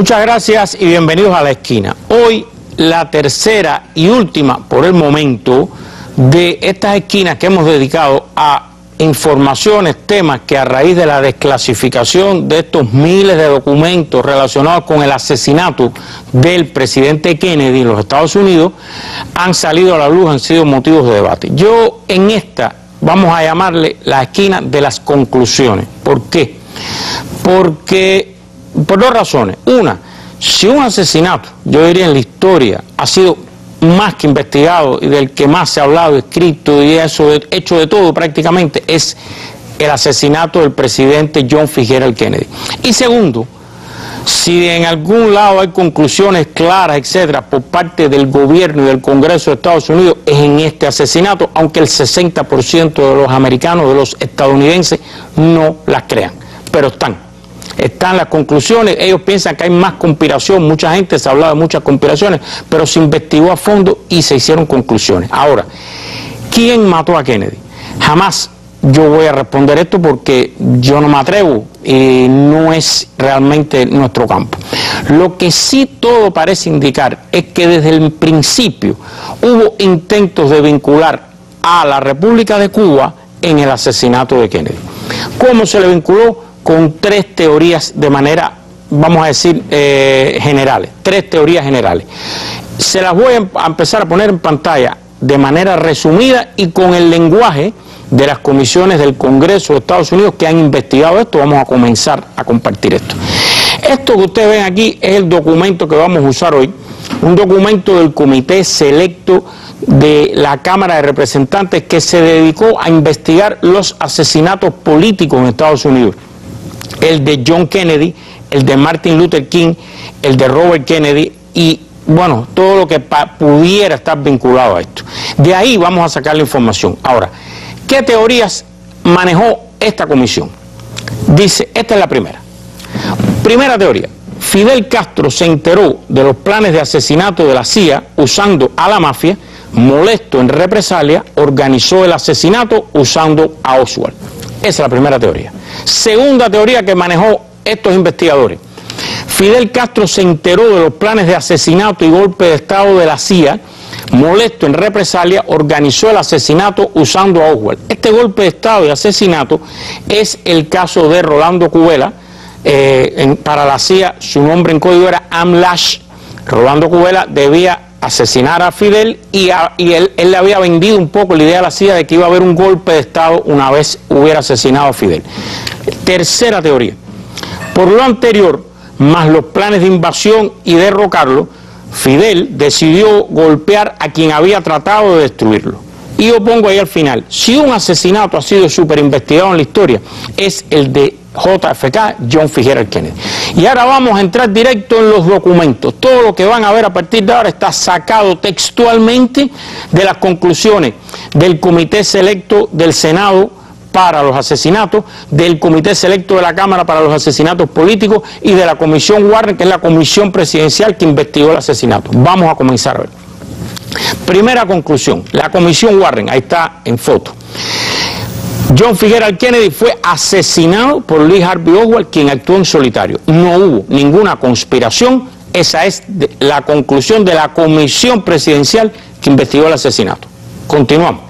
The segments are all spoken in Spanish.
Muchas gracias y bienvenidos a La Esquina. Hoy la tercera y última, por el momento, de estas esquinas que hemos dedicado a informaciones, temas que a raíz de la desclasificación de estos miles de documentos relacionados con el asesinato del presidente Kennedy en los Estados Unidos han salido a la luz, han sido motivos de debate. Yo en esta vamos a llamarle la esquina de las conclusiones. ¿Por qué? Porque por dos razones. Una, si un asesinato, yo diría en la historia, ha sido más que investigado y del que más se ha hablado, escrito y eso, hecho de todo prácticamente, es el asesinato del presidente John Fitzgerald Kennedy. Y segundo, si en algún lado hay conclusiones claras, etcétera, por parte del gobierno y del Congreso de Estados Unidos, es en este asesinato, aunque el 60% de los americanos, de los estadounidenses, no las crean, pero están las conclusiones. Ellos piensan que hay más conspiración, mucha gente se ha hablado de muchas conspiraciones, pero se investigó a fondo y se hicieron conclusiones. Ahora, ¿quién mató a Kennedy? Jamás yo voy a responder esto porque yo no me atrevo y no es realmente nuestro campo. Lo que sí todo parece indicar es que desde el principio hubo intentos de vincular a la República de Cuba en el asesinato de Kennedy. ¿Cómo se le vinculó? Con tres teorías de manera, vamos a decir, generales, tres teorías generales. Se las voy a empezar a poner en pantalla de manera resumida y con el lenguaje de las comisiones del Congreso de Estados Unidos que han investigado esto. Vamos a comenzar a compartir esto. Esto que ustedes ven aquí es el documento que vamos a usar hoy, un documento del Comité Selecto de la Cámara de Representantes que se dedicó a investigar los asesinatos políticos en Estados Unidos. El de John Kennedy, el de Martin Luther King, el de Robert Kennedy y, bueno, todo lo que pudiera estar vinculado a esto. De ahí vamos a sacar la información. Ahora, ¿qué teorías manejó esta comisión? Dice, esta es la primera. Primera teoría, Fidel Castro se enteró de los planes de asesinato de la CIA usando a la mafia, molesto en represalia, organizó el asesinato usando a Oswald. Esa es la primera teoría. Segunda teoría que manejó estos investigadores. Fidel Castro se enteró de los planes de asesinato y golpe de Estado de la CIA, molesto en represalia, organizó el asesinato usando a Oswald. Este golpe de Estado y asesinato es el caso de Rolando Cubela. Para la CIA su nombre en código era Amlash. Rolando Cubela debía asesinar a Fidel y él le había vendido un poco la idea a la CIA de que iba a haber un golpe de Estado una vez hubiera asesinado a Fidel. Tercera teoría, por lo anterior, más los planes de invasión y derrocarlo, Fidel decidió golpear a quien había tratado de destruirlo. Y yo pongo ahí al final, si un asesinato ha sido súper investigado en la historia, es el de JFK, John Fitzgerald Kennedy. Y ahora vamos a entrar directo en los documentos. Todo lo que van a ver a partir de ahora está sacado textualmente de las conclusiones del Comité Selecto del Senado para los asesinatos, del Comité Selecto de la Cámara para los asesinatos políticos y de la Comisión Warren, que es la comisión presidencial que investigó el asesinato. Vamos a comenzar a ver. Primera conclusión, la Comisión Warren, ahí está en foto. John Fitzgerald Kennedy fue asesinado por Lee Harvey Oswald, quien actuó en solitario. No hubo ninguna conspiración. Esa es la conclusión de la comisión presidencial que investigó el asesinato. Continuamos.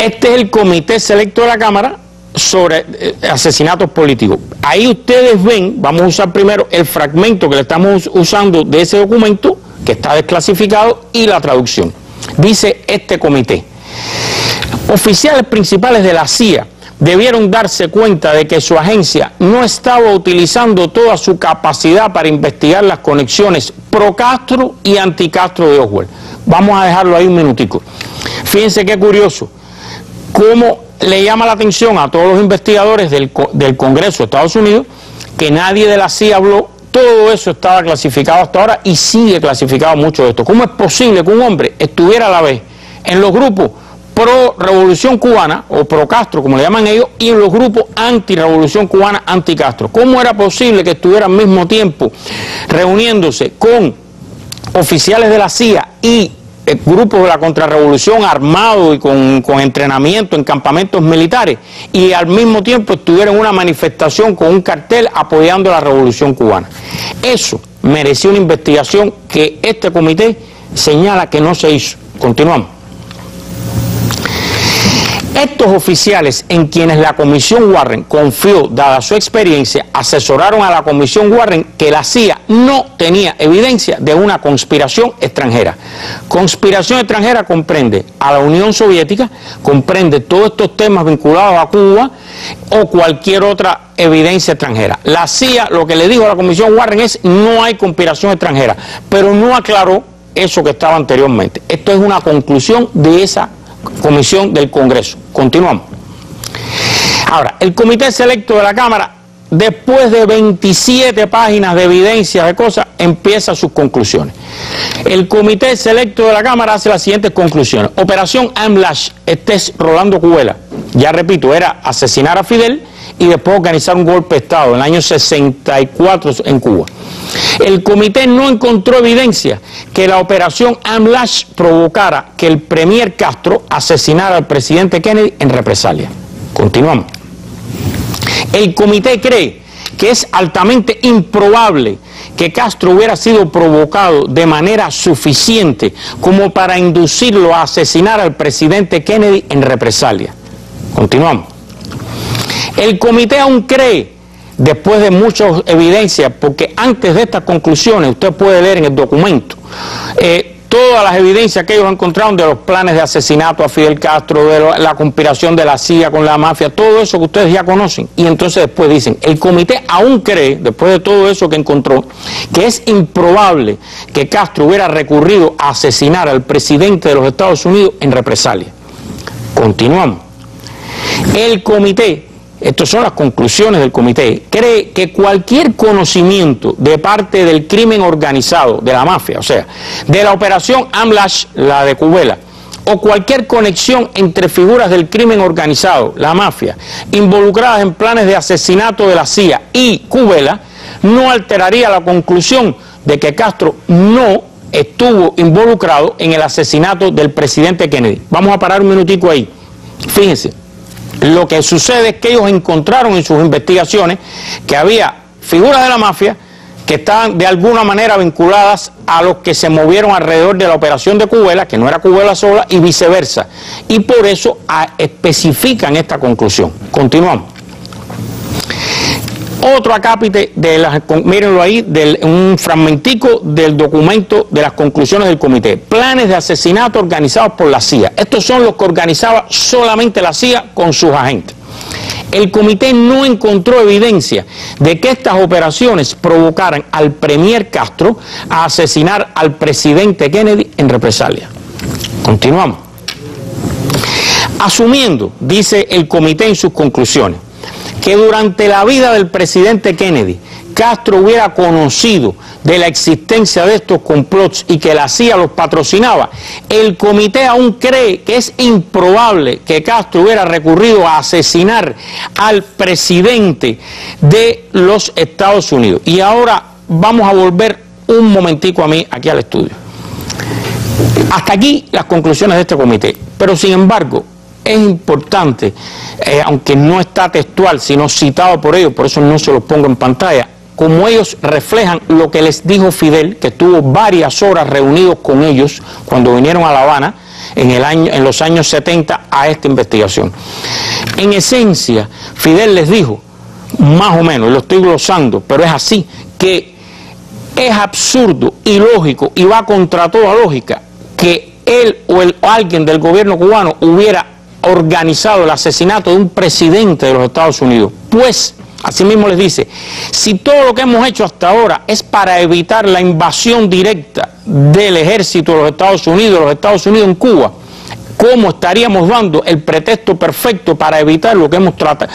Este es el Comité Selecto de la Cámara sobre asesinatos políticos. Ahí ustedes ven, vamos a usar primero el fragmento que le estamos usando de ese documento, que está desclasificado, y la traducción. Dice este comité: oficiales principales de la CIA debieron darse cuenta de que su agencia no estaba utilizando toda su capacidad para investigar las conexiones pro-Castro y anti-Castro de Oswald. Vamos a dejarlo ahí un minutico. Fíjense qué curioso, cómo le llama la atención a todos los investigadores del Congreso de Estados Unidos que nadie de la CIA habló. Todo eso estaba clasificado hasta ahora y sigue clasificado mucho de esto. ¿Cómo es posible que un hombre estuviera a la vez en los grupos pro-revolución cubana, o pro-Castro, como le llaman ellos, y en los grupos anti-revolución cubana, anti-Castro? ¿Cómo era posible que estuviera al mismo tiempo reuniéndose con oficiales de la CIA y grupos de la contrarrevolución armados y con entrenamiento en campamentos militares, y al mismo tiempo estuvieron en una manifestación con un cartel apoyando la revolución cubana. Eso mereció una investigación que este comité señala que no se hizo. Continuamos. Estos oficiales en quienes la Comisión Warren confió, dada su experiencia, asesoraron a la Comisión Warren que la CIA no tenía evidencia de una conspiración extranjera. Conspiración extranjera comprende a la Unión Soviética, comprende todos estos temas vinculados a Cuba o cualquier otra evidencia extranjera. La CIA lo que le dijo a la Comisión Warren es: no hay conspiración extranjera, pero no aclaró eso que estaba anteriormente. Esto es una conclusión de esa comisión del Congreso. Continuamos. Ahora, el comité selecto de la Cámara, después de 27 páginas de evidencia de cosas, empieza sus conclusiones. El comité selecto de la Cámara hace las siguientes conclusiones. Operación AMLASH, este es Rolando Cubela. Ya repito, era asesinar a Fidel y después organizar un golpe de Estado en el año 64 en Cuba. El comité no encontró evidencia que la operación AMLASH provocara que el premier Castro asesinara al presidente Kennedy en represalia. Continuamos. El comité cree que es altamente improbable que Castro hubiera sido provocado de manera suficiente como para inducirlo a asesinar al presidente Kennedy en represalia. Continuamos. El comité aún cree, después de muchas evidencias, porque antes de estas conclusiones, usted puede leer en el documento, todas las evidencias que ellos encontraron de los planes de asesinato a Fidel Castro, de la conspiración de la CIA con la mafia, todo eso que ustedes ya conocen. Y entonces después dicen, el comité aún cree, después de todo eso que encontró, que es improbable que Castro hubiera recurrido a asesinar al presidente de los Estados Unidos en represalia. Continuamos. El comité, estas son las conclusiones del comité, cree que cualquier conocimiento de parte del crimen organizado, de la mafia, o sea, de la operación AMLASH, la de Cubela, o cualquier conexión entre figuras del crimen organizado, la mafia, involucradas en planes de asesinato de la CIA y Cubela, no alteraría la conclusión de que Castro no estuvo involucrado en el asesinato del presidente Kennedy. Vamos a parar un minutico ahí. Fíjense. Lo que sucede es que ellos encontraron en sus investigaciones que había figuras de la mafia que estaban de alguna manera vinculadas a los que se movieron alrededor de la operación de Cubela, que no era Cubela sola, y viceversa. Y por eso especifican esta conclusión. Continuamos. Otro acápite de las, mírenlo ahí, un fragmentico del documento de las conclusiones del comité. Planes de asesinato organizados por la CIA. Estos son los que organizaba solamente la CIA con sus agentes. El comité no encontró evidencia de que estas operaciones provocaran al premier Castro a asesinar al presidente Kennedy en represalia. Continuamos. Asumiendo, dice el comité en sus conclusiones, que durante la vida del presidente Kennedy, Castro hubiera conocido de la existencia de estos complots y que la CIA los patrocinaba, el comité aún cree que es improbable que Castro hubiera recurrido a asesinar al presidente de los Estados Unidos. Y ahora vamos a volver un momentico a mí aquí al estudio. Hasta aquí las conclusiones de este comité, pero sin embargo, es importante, aunque no está textual, sino citado por ellos, por eso no se los pongo en pantalla, como ellos reflejan lo que les dijo Fidel, que estuvo varias horas reunidos con ellos cuando vinieron a La Habana en los años 70 a esta investigación. En esencia, Fidel les dijo, más o menos, lo estoy glosando, pero es así, que es absurdo, ilógico y va contra toda lógica que él o alguien del gobierno cubano hubiera organizado el asesinato de un presidente de los Estados Unidos. Pues, así mismo les dice, si todo lo que hemos hecho hasta ahora es para evitar la invasión directa del ejército de los Estados Unidos en Cuba, ¿cómo estaríamos dando el pretexto perfecto para evitar lo que hemos tratado,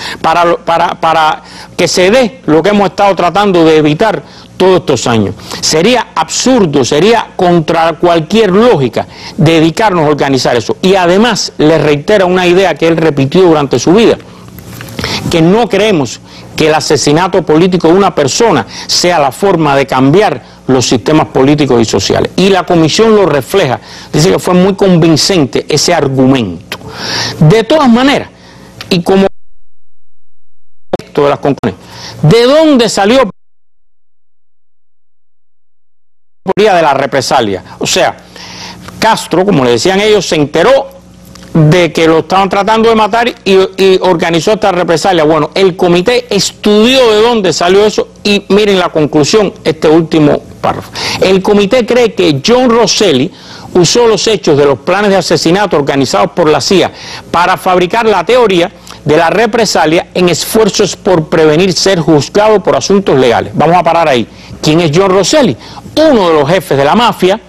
para que se dé lo que hemos estado tratando de evitar todos estos años? Sería absurdo, sería contra cualquier lógica dedicarnos a organizar eso. Y además le reitera una idea que él repitió durante su vida, que no creemos que el asesinato político de una persona sea la forma de cambiar los sistemas políticos y sociales. Y la comisión lo refleja, dice que fue muy convincente ese argumento. De todas maneras, y como esto de las conclusiones, ¿de dónde salió de la represalia? O sea, Castro, como le decían ellos, se enteró de que lo estaban tratando de matar y organizó esta represalia. Bueno, el comité estudió de dónde salió eso y miren la conclusión, este último párrafo. El comité cree que John Rosselli usó los hechos de los planes de asesinato organizados por la CIA para fabricar la teoría de la represalia en esfuerzos por prevenir ser juzgado por asuntos legales. Vamos a parar ahí. ¿Quién es John Rosselli? Uno de los jefes de la mafia,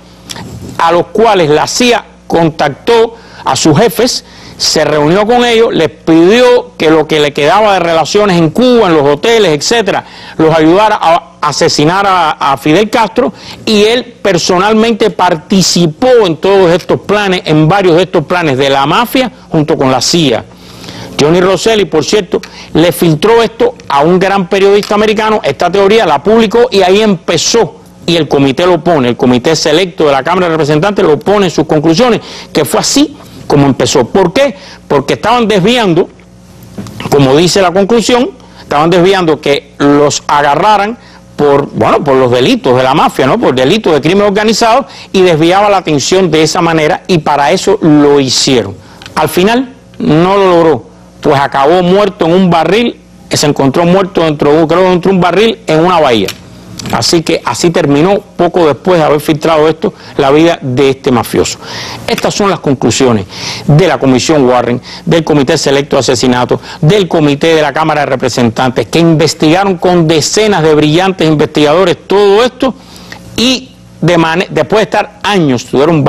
a los cuales la CIA contactó a sus jefes, se reunió con ellos, les pidió que lo que le quedaba de relaciones en Cuba, en los hoteles, etcétera, los ayudara a asesinar a Fidel Castro, y él personalmente participó en todos estos planes, en varios de estos planes de la mafia junto con la CIA. Johnny Rosselli, por cierto, le filtró esto a un gran periodista americano, esta teoría la publicó y ahí empezó, y el comité lo pone, el comité selecto de la Cámara de Representantes lo pone en sus conclusiones, que fue así como empezó. ¿Por qué? Porque estaban desviando, como dice la conclusión, estaban desviando que los agarraran por los delitos de la mafia, ¿no? Por delitos de crimen organizado, y desviaba la atención de esa manera, y para eso lo hicieron. Al final no lo logró, pues acabó muerto en un barril, se encontró muerto dentro de un barril en una bahía. Así que así terminó, poco después de haber filtrado esto, la vida de este mafioso. Estas son las conclusiones de la Comisión Warren, del Comité Selecto de Asesinatos, del Comité de la Cámara de Representantes, que investigaron con decenas de brillantes investigadores todo esto, y después de estar años, tuvieron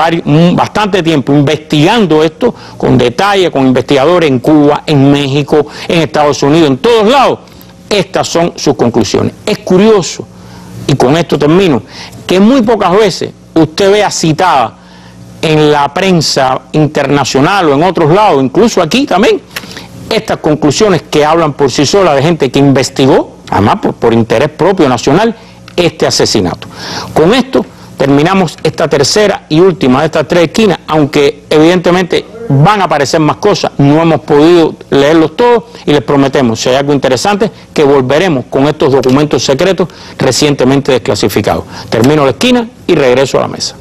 bastante tiempo investigando esto con detalle, con investigadores en Cuba, en México, en Estados Unidos, en todos lados. Estas son sus conclusiones. Es curioso, y con esto termino, que muy pocas veces usted vea citada en la prensa internacional o en otros lados, incluso aquí también, estas conclusiones que hablan por sí solas de gente que investigó, además por interés propio nacional, este asesinato. Con esto terminamos esta tercera y última de estas tres esquinas, aunque evidentemente van a aparecer más cosas, no hemos podido leerlos todos, y les prometemos, si hay algo interesante, que volveremos con estos documentos secretos recientemente desclasificados. Termino la esquina y regreso a la mesa.